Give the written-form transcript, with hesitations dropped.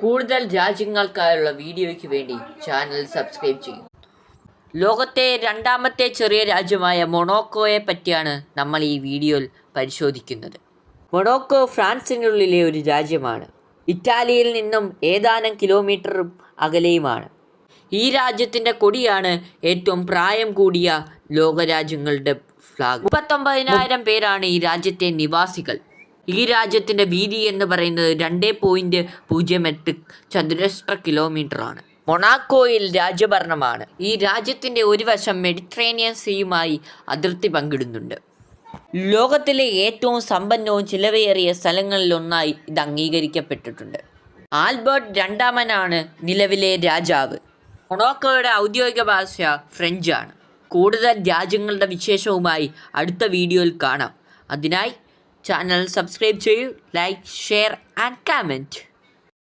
കൂടുതൽ രാജ്യങ്ങൾക്കായുള്ള വീഡിയോയ്ക്ക് വേണ്ടി ചാനൽ സബ്സ്ക്രൈബ് ചെയ്യും. ലോകത്തെ രണ്ടാമത്തെ ചെറിയ രാജ്യമായ മൊണോക്കോയെ പറ്റിയാണ് നമ്മൾ ഈ വീഡിയോയിൽ പരിശോധിക്കുന്നത്. മൊണോക്കോ ഫ്രാൻസിനുള്ളിലെ ഒരു രാജ്യമാണ്. ഇറ്റാലിയിൽ നിന്നും ഏതാനും കിലോമീറ്റർ അകലെയുമാണ്. ഈ രാജ്യത്തിൻ്റെ കൊടിയാണ് ഏറ്റവും പ്രായം കൂടിയ ലോകരാജ്യങ്ങളുടെ ഫ്ലാഗ്. 39,000 പേരാണ് ഈ രാജ്യത്തെ നിവാസികൾ. ഈ രാജ്യത്തിൻ്റെ വീതി എന്ന് പറയുന്നത് 2.08 ചതുരശ്ര കിലോമീറ്ററാണ്. മൊണാക്കോയിൽ രാജ്യഭരണമാണ്. ഈ രാജ്യത്തിൻ്റെ ഒരു വശം മെഡിറ്ററേനിയൻ സീയുമായി അതിർത്തി പങ്കിടുന്നുണ്ട്. ലോകത്തിലെ ഏറ്റവും സമ്പന്നവും ചിലവേറിയ സ്ഥലങ്ങളിലൊന്നായി ഇത് അംഗീകരിക്കപ്പെട്ടിട്ടുണ്ട്. ആൽബർട്ട് രണ്ടാമനാണ് നിലവിലെ രാജാവ്. മൊണോക്കോയുടെ ഔദ്യോഗിക ഭാഷ ഫ്രഞ്ചാണ്. കൂടുതൽ രാജ്യങ്ങളുടെ വിശേഷവുമായി അടുത്ത വീഡിയോയിൽ കാണാം. അതിനായി ചാനൽ സബ്സ്ക്രൈബ് ചെയ്യൂ, ലൈക്ക്, ഷെയർ ആൻഡ് കമൻറ്റ്.